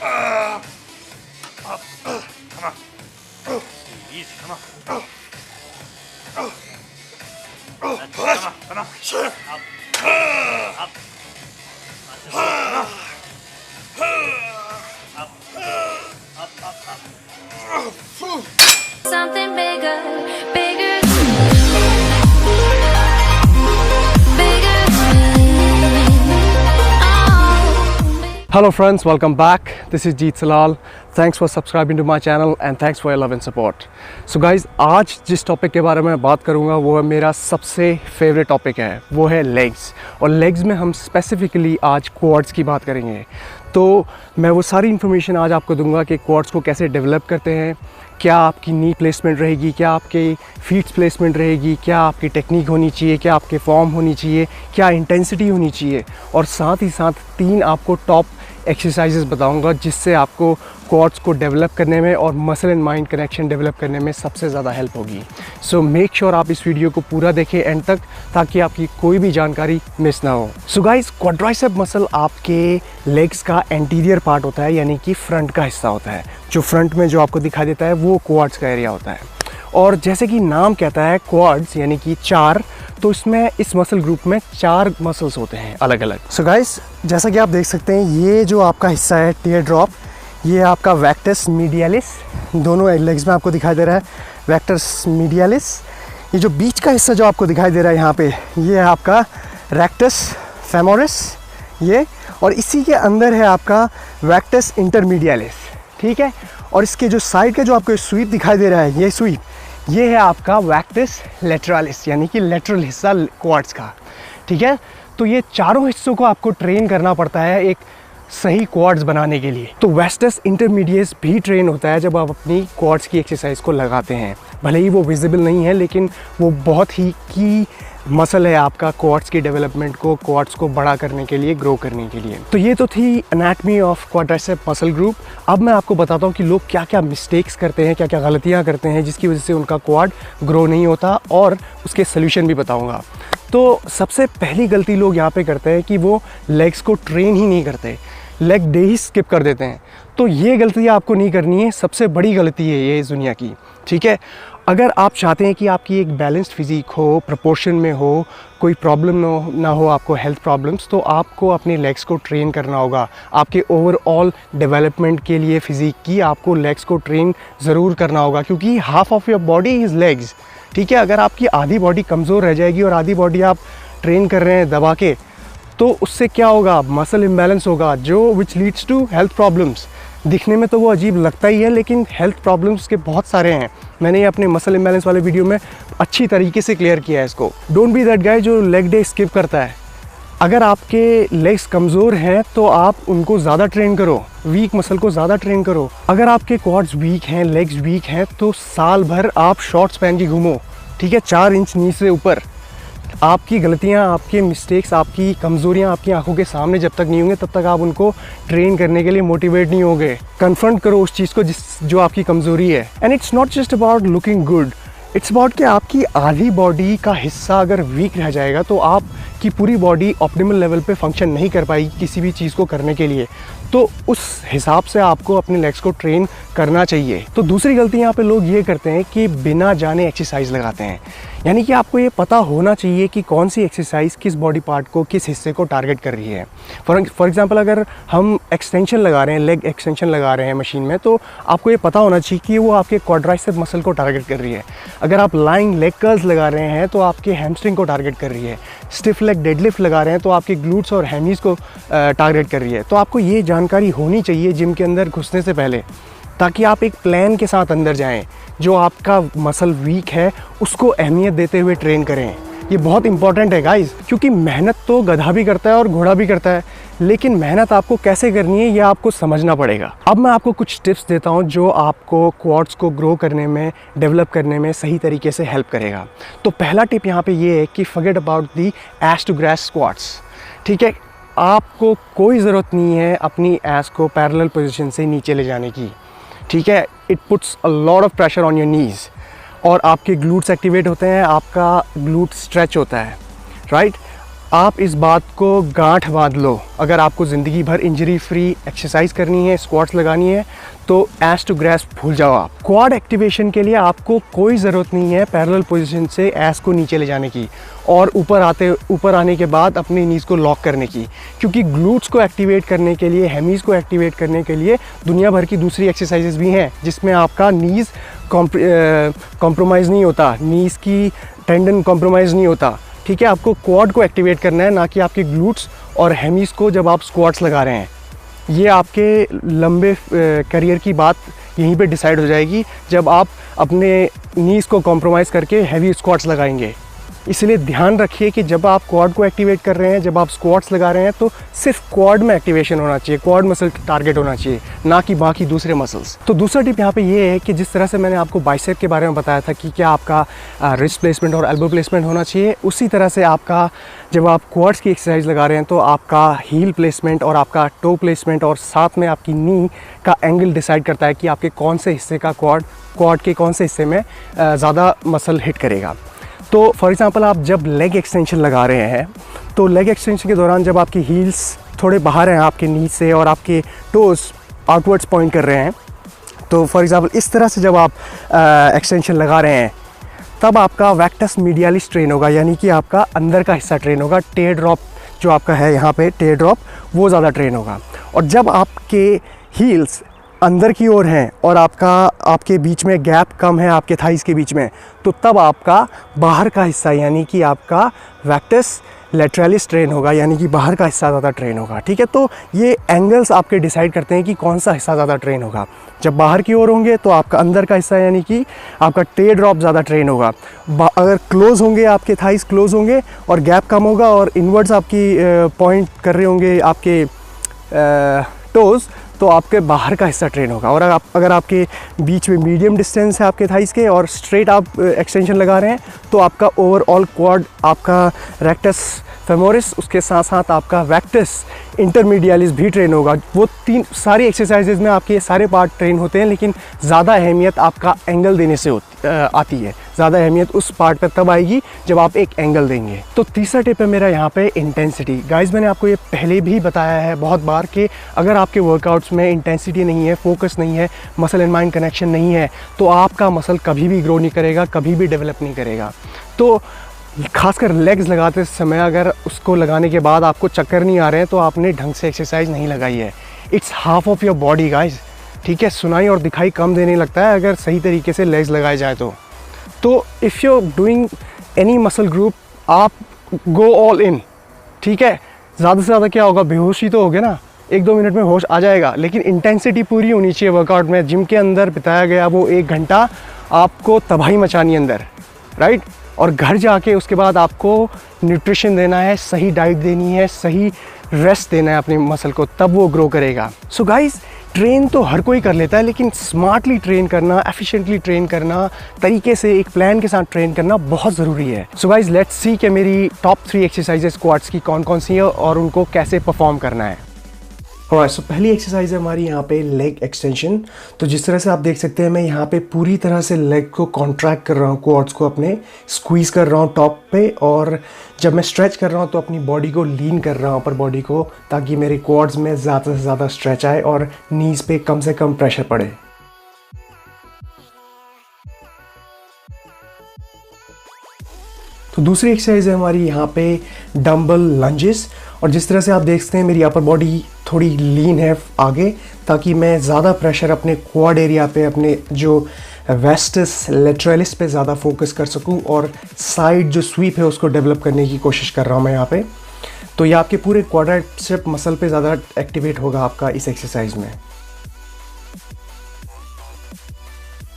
Come on. Easy, come on. Come on, come on. Up. Up. Up. Something bigger, bigger. Hello friends, welcome back. This is Jeet Salal. Thanks for subscribing to my channel and thanks for your love and support. So guys, आज जिस topic के बारे में बात करूँगा वो है मेरा सबसे फेवरेट टॉपिक है, वो है लेग्स। और लेग्स में हम स्पेसिफिकली आज क्वाड्स की बात करेंगे। तो मैं वो सारी इन्फॉर्मेशन आज आपको दूंगा कि क्वाड्स को कैसे डेवलप करते हैं, क्या आपकी नी प्लेसमेंट रहेगी, क्या आपके फीट्स प्लेसमेंट रहेगी, क्या आपकी टेक्निक होनी चाहिए, क्या आपके फॉर्म होनी चाहिए, क्या इंटेंसिटी होनी चाहिए, और साथ ही साथ 3 आपको टॉप एक्सरसाइजेस बताऊंगा जिससे आपको क्वाड्स को डेवलप करने में और muscle and mind connection develop करने में सबसे ज़्यादा हेल्प होगी। सो मेक श्योर आप इस वीडियो को पूरा देखें एंड तक, ताकि आपकी कोई भी जानकारी मिस ना हो। सो गाइस, क्वाड्राइसेप मसल आपके लेग्स का एंटीरियर पार्ट होता है, यानी कि फ्रंट का हिस्सा होता है। जो फ्रंट में जो आपको दिखाई देता है वो क्वाड्स का एरिया होता है। और जैसे कि नाम कहता है क्वाड्स यानी कि 4, तो इसमें इस मसल ग्रुप में 4 मसल्स होते हैं अलग अलग। सो गाइस, जैसा कि आप देख सकते हैं, ये जो आपका हिस्सा है टीयर ड्रॉप, ये आपका वेक्टस मीडियालिस, दोनों लेग्स में आपको दिखाई दे रहा है वेक्टस मीडियालिस। ये जो बीच का हिस्सा जो आपको दिखाई दे रहा है यहाँ पे, ये है आपका रेक्टस फेमोरिस ये, और इसी के अंदर है आपका वेक्टस इंटरमीडियालिस, ठीक है। और इसके जो साइड का जो आपको स्वीप दिखाई दे रहा है, ये स्वीप, ये है आपका वेक्टस लेटरालिस, यानी कि लेटरल हिस्सा क्वाड्स का, ठीक है। तो ये चारों हिस्सों को आपको ट्रेन करना पड़ता है एक सही क्वाड्स बनाने के लिए। तो वेक्टस इंटरमीडियस भी ट्रेन होता है जब आप अपनी क्वाड्स की एक्सरसाइज को लगाते हैं। भले ही वो विजिबल नहीं है, लेकिन वो बहुत ही की मसल है आपका क्वाड्स की डेवलपमेंट को, क्वाड्स को बड़ा करने के लिए, ग्रो करने के लिए। तो ये तो थी anatomy of quadricep muscle group. अब मैं आपको बताता हूँ कि लोग क्या क्या मिस्टेक्स करते हैं, क्या क्या गलतियाँ करते हैं जिसकी वजह से उनका क्वाड ग्रो नहीं होता, और उसके सोल्यूशन भी बताऊँगा। तो सबसे पहली गलती लोग यहाँ पे करते हैं कि वो लेग्स को ट्रेन ही नहीं करते, लेग डे ही स्किप कर देते हैं। तो ये गलती आपको नहीं करनी है, सबसे बड़ी गलती है ये इस दुनिया की, ठीक है। अगर आप चाहते हैं कि आपकी एक बैलेंस्ड फिज़िक हो, प्रोपोर्शन में हो, कोई प्रॉब्लम ना हो आपको हेल्थ प्रॉब्लम्स, तो आपको अपने लेग्स को ट्रेन करना होगा। आपके ओवरऑल डेवलपमेंट के लिए फिज़िक की आपको लेग्स को ट्रेन ज़रूर करना होगा, क्योंकि half of your body is legs, ठीक है। अगर आपकी आधी बॉडी कमज़ोर रह जाएगी और आधी बॉडी आप ट्रेन कर रहे हैं दबा के, तो उससे क्या होगा, मसल इम्बैलेंस होगा, जो which leads to health problems. दिखने में तो वो अजीब लगता ही है, लेकिन हेल्थ प्रॉब्लम्स के बहुत सारे हैं। मैंने ये अपने मसल इम्बैलेंस वाले वीडियो में अच्छी तरीके से क्लियर किया है इसको। डोंट बी दैट गाय जो लेग डे स्किप करता है। अगर आपके लेग्स कमज़ोर हैं तो आप उनको ज़्यादा ट्रेन करो, वीक मसल को ज़्यादा ट्रेन करो। अगर आपके क्वाड्स वीक हैं, लेग्स वीक हैं, तो साल भर आप शॉर्ट्स पहन के घूमो, ठीक है, 4 इंच नी से ऊपर। आपकी गलतियाँ, आपके मिस्टेक्स, आपकी कमज़ोरियाँ आपकी आंखों के सामने जब तक नहीं होंगे तब तक आप उनको ट्रेन करने के लिए मोटिवेट नहीं होगे। कन्फ्रंट करो उस चीज़ को जो आपकी कमज़ोरी है। And it's not just about looking good, it's about कि आपकी आधी बॉडी का हिस्सा अगर वीक रह जाएगा तो आपकी पूरी बॉडी ऑप्टिमल लेवल पे फंक्शन नहीं कर पाएगी किसी भी चीज़ को करने के लिए। तो उस हिसाब से आपको अपने लेग्स को ट्रेन करना चाहिए। तो दूसरी गलती यहाँ पे लोग ये करते हैं कि बिना जाने एक्सरसाइज लगाते हैं, यानी कि आपको ये पता होना चाहिए कि कौन सी एक्सरसाइज किस बॉडी पार्ट को, किस हिस्से को टारगेट कर रही है। फॉर एग्जांपल, अगर हम एक्सटेंशन लगा रहे हैं, लेग एक्सटेंशन लगा रहे हैं मशीन में, तो आपको ये पता होना चाहिए कि वो आपके क्वाड्राइसेप मसल को टारगेट कर रही है। अगर आप लाइंग लेग कर्ल्स लगा रहे हैं तो आपके हैमस्ट्रिंग को टारगेट कर रही है। स्टिफ लेग डेडलिफ्ट लगा रहे हैं तो आपके ग्लूट्स और हैमीज को टारगेट कर रही है। तो आपको ये जानकारी होनी चाहिए जिम के अंदर घुसने से पहले, ताकि आप एक प्लान के साथ अंदर जाएं। जो आपका मसल वीक है उसको अहमियत देते हुए ट्रेन करें। ये बहुत इंपॉर्टेंट है गाइस, क्योंकि मेहनत तो गधा भी करता है और घोड़ा भी करता है, लेकिन मेहनत आपको कैसे करनी है ये आपको समझना पड़ेगा। अब मैं आपको कुछ टिप्स देता हूँ जो आपको क्वाड्स को ग्रो करने में, डेवलप करने में सही तरीके से हेल्प करेगा। तो पहला टिप यहाँ पे ये है कि forget about the ass to grass squats, ठीक है। आपको कोई ज़रूरत नहीं है अपनी एस को पैरेलल पोजीशन से नीचे ले जाने की, ठीक है। It puts a lot of pressure on your knees, और आपके ग्लूट्स एक्टिवेट होते हैं, आपका ग्लूट स्ट्रेच होता है, राइट। आप इस बात को गांठ बांध लो, अगर आपको ज़िंदगी भर इंजरी फ्री एक्सरसाइज करनी है, स्क्वाट्स लगानी है, तो एस टू ग्रैस्प भूल जाओ आप। क्वाड एक्टिवेशन के लिए आपको कोई ज़रूरत नहीं है पैरेलल पोजीशन से एस को नीचे ले जाने की और ऊपर आने के बाद अपनी नीज़ को लॉक करने की, क्योंकि ग्लूट्स को एक्टिवेट करने के लिए, हेमीज़ को एक्टिवेट करने के लिए दुनिया भर की दूसरी एक्सरसाइजेज भी हैं जिसमें आपका नीज़ कॉम्प्रोमाइज़ नहीं होता, नीज़ की टेंडन कॉम्प्रोमाइज़ नहीं होता। ठीक है, आपको क्वाड को एक्टिवेट करना है, ना कि आपके ग्लूट्स और हेमीज़ को जब आप स्क्वाट्स लगा रहे हैं। ये आपके लंबे करियर की बात यहीं पे डिसाइड हो जाएगी जब आप अपने नीज़ को कॉम्प्रोमाइज़ करके हैवी स्क्वाट्स लगाएंगे। इसलिए ध्यान रखिए कि जब आप क्वाड को एक्टिवेट कर रहे हैं, जब आप स्क्वाट्स लगा रहे हैं, तो सिर्फ क्वाड में एक्टिवेशन होना चाहिए, क्वाड मसल टारगेट होना चाहिए, ना कि बाकी दूसरे मसल्स। तो दूसरा टिप यहाँ पे ये है कि जिस तरह से मैंने आपको बाइसेप के बारे में बताया था कि क्या आपका रिस्ट प्लेसमेंट और एल्बो प्लेसमेंट होना चाहिए, उसी तरह से आपका जब आप क्वाड्स की एक्सरसाइज लगा रहे हैं तो आपका हील प्लेसमेंट और आपका टो प्लेसमेंट और साथ में आपकी नी का एंगल डिसाइड करता है कि आपके कौन से हिस्से का क्वाड के कौन से हिस्से में ज़्यादा मसल हिट करेगा। तो फॉर एग्ज़ाम्पल आप जब लेग एक्सटेंशन लगा रहे हैं, तो लेग एक्सटेंशन के दौरान जब आपकी हील्स थोड़े बाहर हैं आपके नी से और आपके टोस आउटवर्ड्स पॉइंट कर रहे हैं, तो फॉर एग्ज़ाम्पल इस तरह से जब आप एक्सटेंशन लगा रहे हैं, तब आपका वैक्टस मीडियालिस ट्रेन होगा, यानी कि आपका अंदर का हिस्सा ट्रेन होगा। टेयर ड्रॉप जो आपका है यहाँ पे, टेयर ड्रॉप, वो ज़्यादा ट्रेन होगा। और जब आपके हील्स अंदर की ओर हैं और आपके बीच में गैप कम है आपके थाइस के बीच में, तो तब आपका बाहर का हिस्सा यानी कि आपका वैक्टस लेटरलिस ट्रेन होगा, यानी कि बाहर का हिस्सा ज़्यादा ट्रेन होगा। ठीक है, तो ये एंगल्स आपके डिसाइड करते हैं कि कौन सा हिस्सा ज़्यादा ट्रेन होगा। जब बाहर की ओर होंगे तो आपका अंदर का हिस्सा यानी कि आपका टेयर ड्रॉप ज़्यादा ट्रेन होगा। अगर क्लोज होंगे, आपके थाइस क्लोज होंगे और गैप कम होगा और इनवर्ड्स आपकी पॉइंट कर रहे होंगे आपके टोज़, तो आपके बाहर का हिस्सा ट्रेन होगा। और अगर आपके बीच में मीडियम डिस्टेंस है आपके थाइस के और स्ट्रेट आप एक्सटेंशन लगा रहे हैं, तो आपका ओवरऑल क्वाड, आपका रेक्टस फेमोरिस, उसके साथ साथ आपका वैक्टस इंटरमीडियालिस भी ट्रेन होगा। वो तीन सारी एक्सरसाइजेज में आपके सारे पार्ट ट्रेन होते हैं, लेकिन ज़्यादा अहमियत आपका एंगल देने से आती है। ज़्यादा अहमियत उस पार्ट पर तब आएगी जब आप एक एंगल देंगे। तो तीसरा टिप है मेरा यहाँ पे इंटेंसिटी। गाइज, मैंने आपको ये पहले भी बताया है बहुत बार कि अगर आपके वर्कआउट्स में इंटेंसिटी नहीं है, फोकस नहीं है, मसल एंड माइंड कनेक्शन नहीं है, तो आपका मसल कभी भी ग्रो नहीं करेगा, कभी भी डेवलप नहीं करेगा। तो खासकर लेग्स लगाते समय अगर उसको लगाने के बाद आपको चक्कर नहीं आ रहे हैं, तो आपने ढंग से एक्सरसाइज नहीं लगाई है। It's half of your body guys. ठीक है, सुनाई और दिखाई कम देने लगता है अगर सही तरीके से लेग्स लगाए जाए तो if you doing any muscle group, आप गो ऑल इन। ठीक है, ज़्यादा से ज़्यादा क्या होगा, बेहोशी तो होगे ना, 1-2 मिनट में होश आ जाएगा, लेकिन इंटेंसिटी पूरी होनी चाहिए वर्कआउट में। जिम के अंदर बिताया गया वो 1 घंटा आपको तबाही मचानी अंदर, राइट। और घर जाके उसके बाद आपको न्यूट्रिशन देना है, सही डाइट देनी है, सही रेस्ट देना है अपने मसल को, तब वो ग्रो करेगा। सो गाइज, ट्रेन तो हर कोई कर लेता है, लेकिन स्मार्टली ट्रेन करना, एफिशिएंटली ट्रेन करना, तरीके से एक प्लान के साथ ट्रेन करना बहुत ज़रूरी है। सो गाइज, लेट्स सी कि मेरी टॉप 3 एक्सरसाइजेस स्क्वाट्स की कौन कौन सी है और उनको कैसे परफॉर्म करना है। ऑलराइट, सो पहली एक्सरसाइज है हमारी यहाँ पे लेग एक्सटेंशन। तो जिस तरह से आप देख सकते हैं, मैं यहाँ पे पूरी तरह से लेग को कॉन्ट्रैक्ट कर रहा हूँ, क्वाड्स को अपने स्क्वीज़ कर रहा हूँ टॉप पे, और जब मैं स्ट्रेच कर रहा हूँ तो अपनी बॉडी को लीन कर रहा हूँ, अपर बॉडी को, ताकि मेरे क्वाड्स में ज़्यादा से ज़्यादा स्ट्रेच आए और नीज़ पे कम से कम प्रेशर पड़े। तो दूसरी एक्सरसाइज है हमारी यहाँ पे डंबल लंजेस। और जिस तरह से आप देख सकते हैं, मेरी अपर बॉडी थोड़ी लीन है आगे, ताकि मैं ज़्यादा प्रेशर अपने क्वाड एरिया पे, अपने जो वेस्टस लेटरलिस पे ज़्यादा फोकस कर सकूं और साइड जो स्वीप है उसको डेवलप करने की कोशिश कर रहा हूं मैं यहाँ पे। तो ये आपके पूरे क्वाड्राइसेप मसल पे ज़्यादा एक्टिवेट होगा आपका इस एक्सरसाइज में।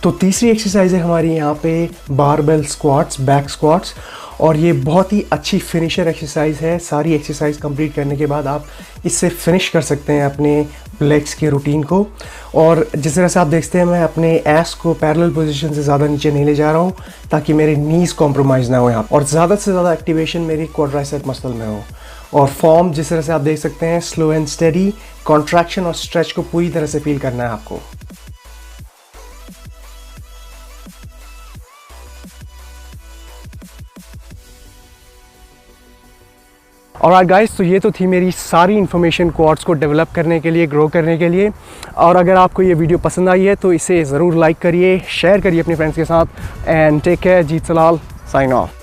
तो तीसरी एक्सरसाइज है हमारी यहाँ पे बारबेल स्क्वाट्स, बैक स्क्वाट्स, और ये बहुत ही अच्छी फिनिशर एक्सरसाइज है। सारी एक्सरसाइज कंप्लीट करने के बाद आप इससे फिनिश कर सकते हैं अपने लेग्स के रूटीन को। और जिस तरह से आप देखते हैं, मैं अपने एस को पैरेलल पोजीशन से ज़्यादा नीचे नहीं ले जा रहा हूँ, ताकि मेरे नीज़ कॉम्प्रोमाइज़ ना हो यहाँ, और ज़्यादा से ज़्यादा एक्टिवेशन मेरी क्वाड्राइसेप मसल में हो। और फॉर्म जिस तरह से आप देख सकते हैं, स्लो एंड स्टेडी, कॉन्ट्रैक्शन और स्ट्रेच को पूरी तरह से फील करना है आपको। और गाइस, तो ये तो थी मेरी सारी इन्फॉर्मेशन क्वाड्स को डेवलप करने के लिए, ग्रो करने के लिए। और अगर आपको ये वीडियो पसंद आई है तो इसे ज़रूर लाइक करिए, शेयर करिए अपने फ्रेंड्स के साथ। And take care, Jeet Salal, sign of.